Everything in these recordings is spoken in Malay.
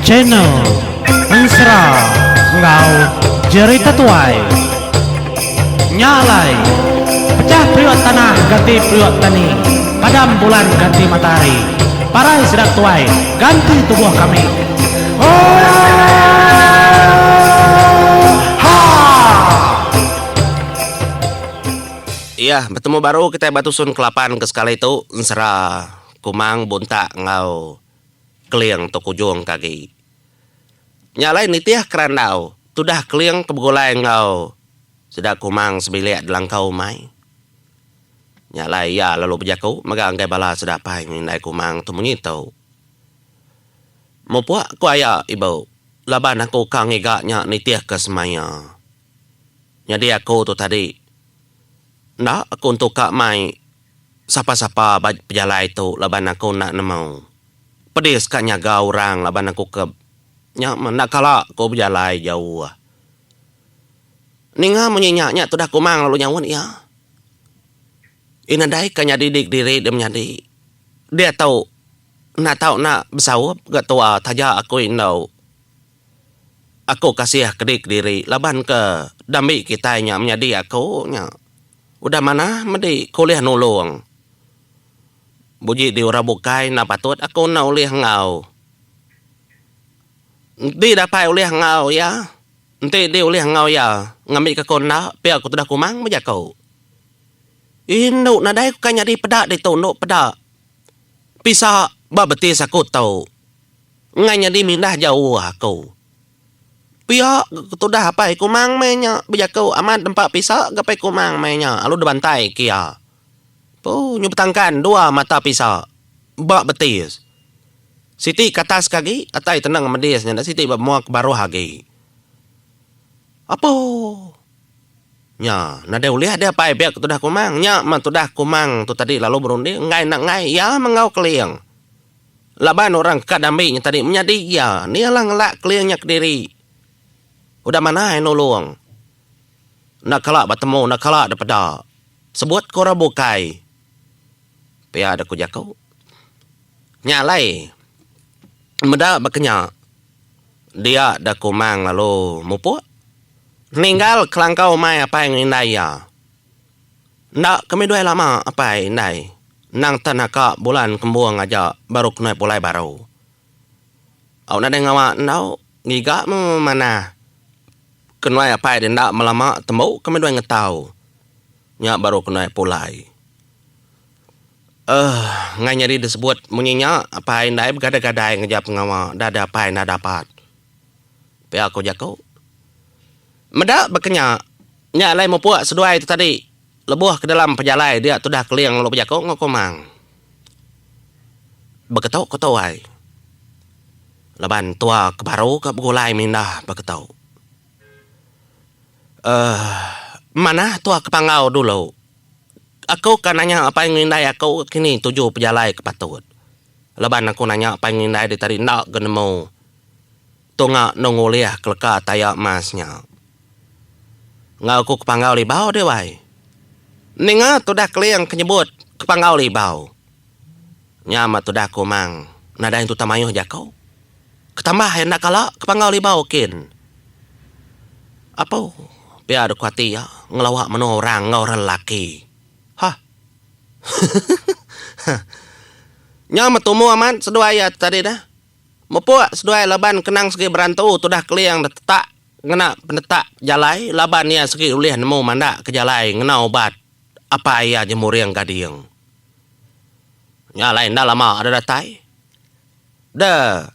channel Ansra ngau cerita tuai nyalai pecah priok tanah ganti priok tani padam bulan ganti matahari parai sedap tuai ganti tubuh kami. Iya, bertemu baru kita batusun kelapan ke skala itu Ansra kumang bontak ngau kliang to kujung kaki. Nyalai nitiah kerandau, tudah kliang pebgolai ngau. Sudah kumang sebilik dalam kau mai. Nyalai ya lalu berjaku, maka angkai bala sudah pai nai kumang tu menyitau. Mau puak ku ayah ibu, laban aku kang igaknya nitiah ke semaya. Jadi aku tu tadi, nak aku untuk kak mai, siapa-siapa pejalai tu laban aku nak nemau. Pedis kak nyaga orang laban aku ke nak kalak ko berjalai jauh. Ninga menyinyaknya tu dah kumang lalu nyawan ya. Inadai kanya didik diri dia menjadi. Dia tahu nak bersawap gak tua taja aku indau. Aku kasih kedik diri laban ke dami kita nya menjadi aku nya. Udah mana mesti kuliah nolong. Buji di ora bukai na patut aku na uliah ngau. Di dapat uliah ngau ya. Nanti di uliah ngau ya. Ngambil ke kona pia aku sudah kumang meja kau. Induk nadai ku kanya di pedak di tunduk pedak. Pisa babetis aku tahu. Nganya di mindah jauh aku. Pia tu dah apa kumang menya meja kau aman tempat pisa gapai kumang menya alu debantai kia. Oh, nyubtangkan dua mata pisau. Bak betis. Siti katas kaki, atai tenang medis. Nyanda Siti muak baru hagi. Apa? Nya, nada uliah dia pai biak tu dah kumang. Nya, man tu dah kumang tu tadi lalu berundi. Ngai nak ngai, ya mengau keliang. Laban orang kadambinya tadi menjadi ya. Ni lah ngelak keliangnya ke diri. Udah mana yang nolong. Nak kalak bertemu, nak kalak daripada. Sebut korang bukai. Pia ada kujakau. Nyalai. Meda berkenyak. Dia dah kumang lalu mupu. Ninggal kelangkau mai apa yang indai ya. Ndak kami dua lama apa yang indai. Nang tanaka bulan kembuang aja baru kena pulai baru. Au nada ngawa nau ngiga mana. Kena apa yang ndak melama temu kami dua ngetau. Nya baru kena pulai. Ngai nyari disebut munyinya apa yang dah bergada-gada ngejap ngawa dah apa yang dah dapat. Pia aku jakau. Meda berkenyak. Nya lai mau puak seduai itu tadi. Lebuh ke dalam pejalai dia tu dah keliang lalu jakau ngokomang. Berketau kau ai. Leban tua kebaru ke begulai mindah berketau. Mana tua kepangau dulu. Aku kan nanya apa yang ngindai aku kini 7 pejalai kepatut. Leban aku nanya apa yang ngindai di tadi nak genemu. Tunga nonguliah keleka tayak masnya. Ngau aku kepangau libau deh wai. Ninga tu dah keliang kenyebut kepangau libau. Nyama tu dah kumang. Nada yang tu tamayuh jakau. Ketambah yang nak kalak kepangau libau kin. Apa? Biar aku hati ya. Ngelawak menu orang ngau lelaki. Hah. Nyama tumu aman seduai ya tadi dah. Mupuk seduai laban kenang segi berantu tu dah keliang dah tetak ngena penetak jalai laban ya segi ulih nemu mandak ke jalai ngena obat apa ya jemur yang gadiang. Nya lain dah lama ada datai. Dah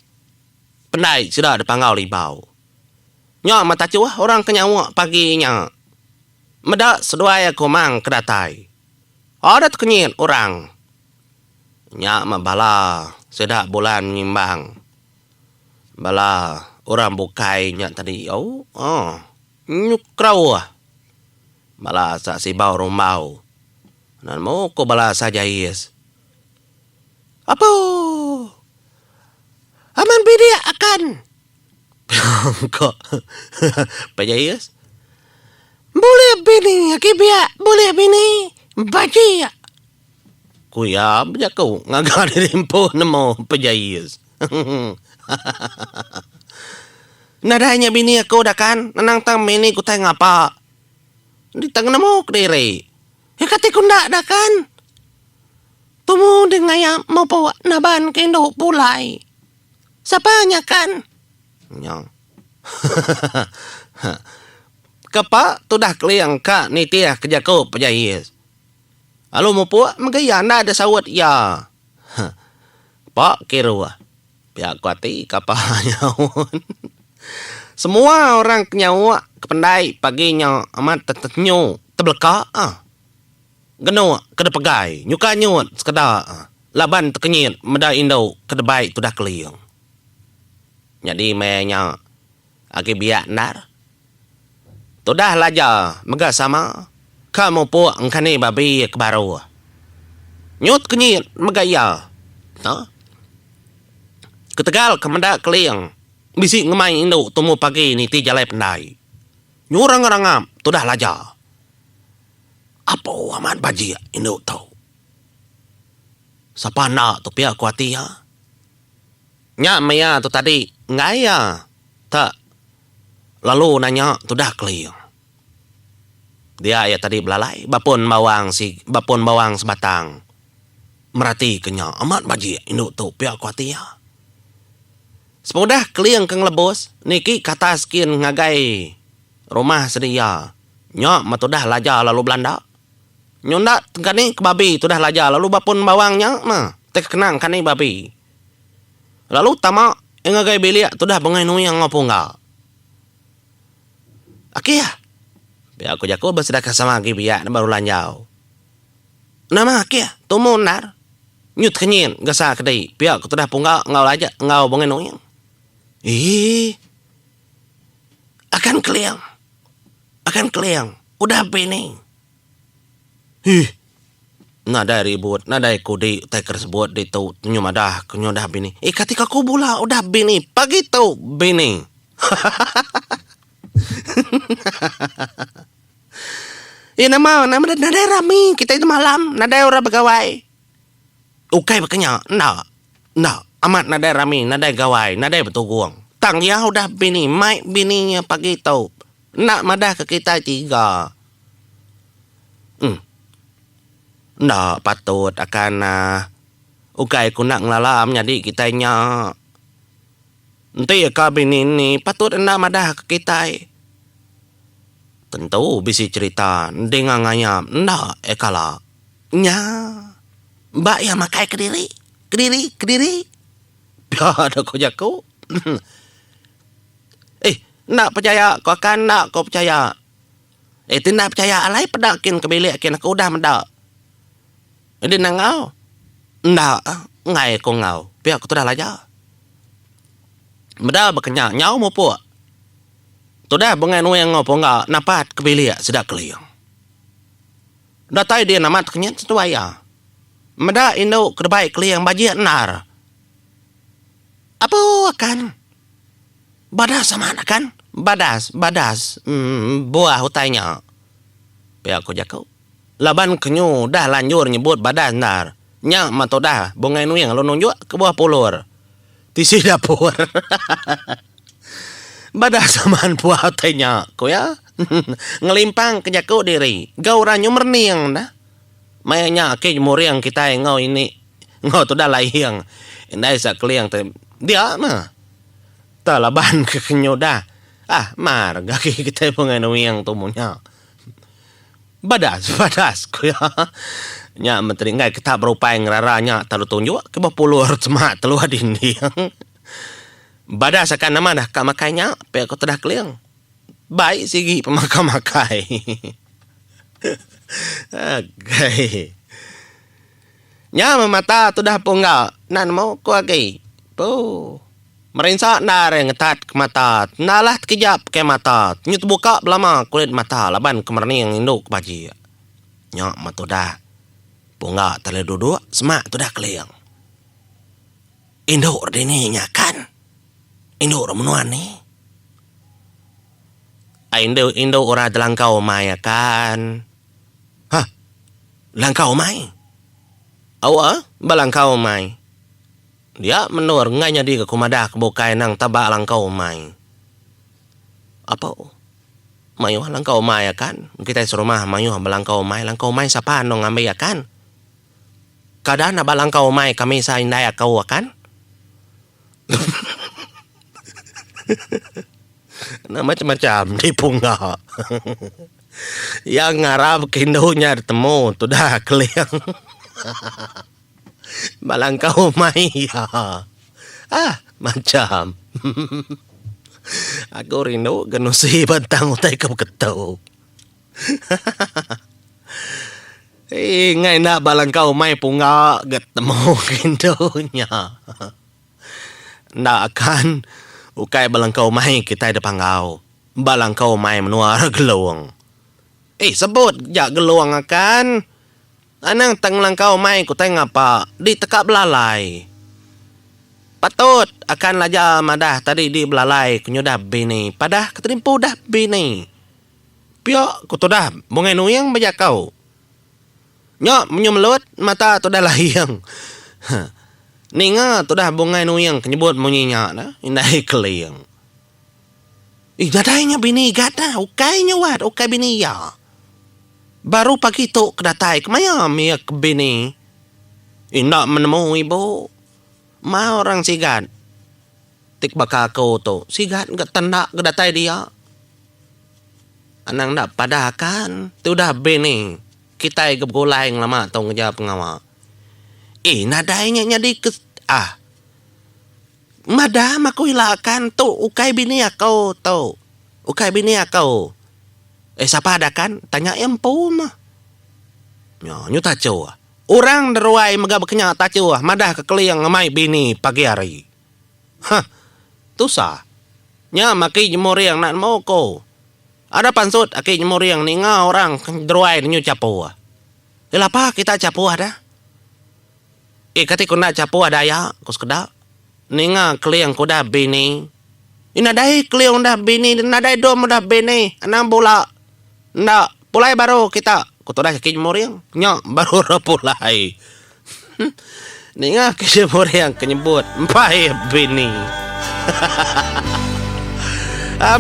pendai sudah ada pangau libau. Nya mata cuah orang kenyawa paginya. Meda seduai aku mang kedatai. Ada kenyit orang. Nya bala sedak bulan nyimbang. Bala orang bukai nya tadi. Nyukrau. Bala sak sibau rumbau. Dan mau ko bala saja yes. Apa? Aman bidi akan. Kok. Pajayas? Boleh bini, akibia, boleh bini. Baji ya. Kuya, bijak kau. Ngagar rimpo namo pajayas. Nadanya bini aku dah kan, nanang tang mini ku tanya ngapa. Di tengah namo kediri. Ya kata ku ndak dah kan. Tumu dengan ya mau bawa naban ke Indo pulai. Siapanya kan? Nyong. Kapa tu dah keliang ka ni tiah kerja kau pejayis. Lalu mau puak magaya na ada sawat ya. Pak kirua. Pihak kuati kapa nyawan. Semua orang kenyawa kependai paginya amat tetenyu tebelka geno kada pegai nyuka nyut sekeda laban tekenyit meda Indo kada baik tu dah keliang. Jadi menya agi biak nar. Tu dah laja mega sama kamu puak engkani babi kebaru. Nyut kenyit megaya. Ketegal kemenda keliang. Bisi ngemai Indo temu pagi ni ti jalai pendai. Nyurang-rangam tu dah laja. Apa amat baji Indo tau. Siapa nak tu pihak kuati ya? Nyak maya tu tadi ngaya. Tak. Lalu nanya tu dah keliang. Dia ya tadi belalai bapun bawang sebatang. Merati kenya amat baji Indo tau pihak kuati ya. Semudah keliang keng lebos, niki kata skin ngagai rumah sedia. Nyok matudah laja lalu Belanda. Nyondak kani kebabi tu dah laja lalu bapun bawangnya mah tek kenang kani babi. Lalu tamak ngagai bilik tu dah bengai nuyang ngopungga. Akia. Biar aku jago bersedekah sama agi biak baru lanjau. Nama akia tumun nar. Nyut kenyin gasa kedai. Biar aku tu dah pungga ngau laja ngau bengai nuyang. Akan keliang. Udah bini. Nada ribut, nada kudi teker sebut di tu nyumadah kunyodah bini. Ketika ku bula udah bini, pagi tu bini. nama nada rami kita itu malam, nada orang begawai. Ukai bekenya, nah. Amat nadai rami, nadai gawai, nadai betuguang. Tang ya udah bini, mai bininya pagi tau. Nak madah ke kita 3. Nak patut akan ukai ku nak ngelalam jadi kitanya. Nanti ka bini ni patut nak madah ke kita. Tentu bisi cerita dengan ngayam. Nak ekala. Nya. Mbak ya makai kediri. Ada kau jago. Nak percaya kau akan nak kau percaya. Tidak percaya alai pedakin kebilik akin aku udah mendak. Jadi nangau. Ndak ngai kau ngau. Biar aku tu dah laja. Meda berkenya nyau mau puak. Tu dah bengai nu yang ngopo enggak napat kebilik sedak keliang. Datai dia namat kenyat setuaya. Meda Indo kedebai keliang bajian nar. Apa akan? Badas sama anak kan? Badas. Buah hutainya. Biar aku jago. Laban kenyu dah lanjur nyebut badas nar. Nyak mato dah. Bungai nu yang lo nunjuk ke buah pulur. Tisi dapur. Badas samaan buah hutainya. Kau ya? Ngelimpang ke jago diri. Gauranyo merniang dah. Mayanya ke muriang kita ngau ini. Ngau tu dah layang. Indai sa keliang dia mah. Talaban ke kenyoda. Mar gaki kita pengen yang tumunya. Badas ku ya. Nya menteri ngai kita berupaya ngeraranya talu tunjuk ke bapulur cuma telu adinding. Badas akan nama dah ka makainya pe aku tedah keliang. Baik sigi pemakai. Agai. Nya mata tu dah punggal. Nan mau ku agai. Merinsak nar yang ngetat ke mata. Nalah terkejap ke mata. Nyut buka belama kulit mata. Laban kemerning induk baji. Nyok matu dah. Punga tali duduk. Semak tu dah keliang. Induk ordininya kan. Induk remenuan ni. Induk orang delangkau mai kan. Langkau mai? Awak balangkau mai. Dia menur ngai jadi ke kumadah kebukai nang tabak langkau mai. Apa? Mayu langkau mai kan? Kita serumah mayu balangkau mai siapa nong ngambil kan? Kadang na balangkau mai kami sa indai kau kan? Nah macam-macam di punga. Yang ngarap kindonya bertemu tu dah keliang. Balangkau mai ya. Macam. Aku rindu genusi bantang utai kau ketau. Ngai nak balangkau mai punga ketemu kindonya. Ndak akan ukai balangkau mai kita depan kau. Balangkau mai menuar geluang. Sebut jak geluang akan. Anang tang langkau mai ku tengah apa di tekak belalai. Patut akan laja madah tadi di belalai kunyodah bini. Padah keterimpu dah bini. Piok ku tu dah bungai nuyang bajak kau. Nyok menyumlut mata tu dah layang. Ninga tu dah bungai nuyang kenyebut munyinya dah. Indai keliang. Dadainya bini gada. Ukainya wat. Ukai bini ya. Baru pagi tu kedatai kemaya mia ke bini. Nak menemu ibu. Ma orang sigat. Tik baka kau tu. Sigat enggak tanda kedatai dia. Anang nak padakan. Tu dah bini. Kita gulai yang lama tau ngejawab pengawa. Nadainya nyadi ke... Madam aku hilakan tu. Ukai bini aku tu. Ukai bini aku. Siapa ada kan? Tanya empu mah. Nyu tacu. Orang deruai megab kenyak tacu. Madah kekeliang ngamai bini pagi hari. Tu sah. Nya maki jemur yang nak mau ko. Ada pansut aki jemur yang ninga orang deruai nyu capu. Lapa kita capu ada? Kati kuna capu ada ya. Kos kedak. Ninga keliang kuda bini. Inadai keliang dah bini. Inadai dom dah bini. Anang bola. Ndak, pulai baru kita. Kutodah kaki jemur yang. Nyok, baru repulai. Ninga kaki jemur yang kenyebut. Empai bini.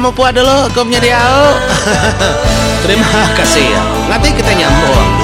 Mau puas dulu. Kau punya dia. Terima kasih ya. Nanti kita nyambung.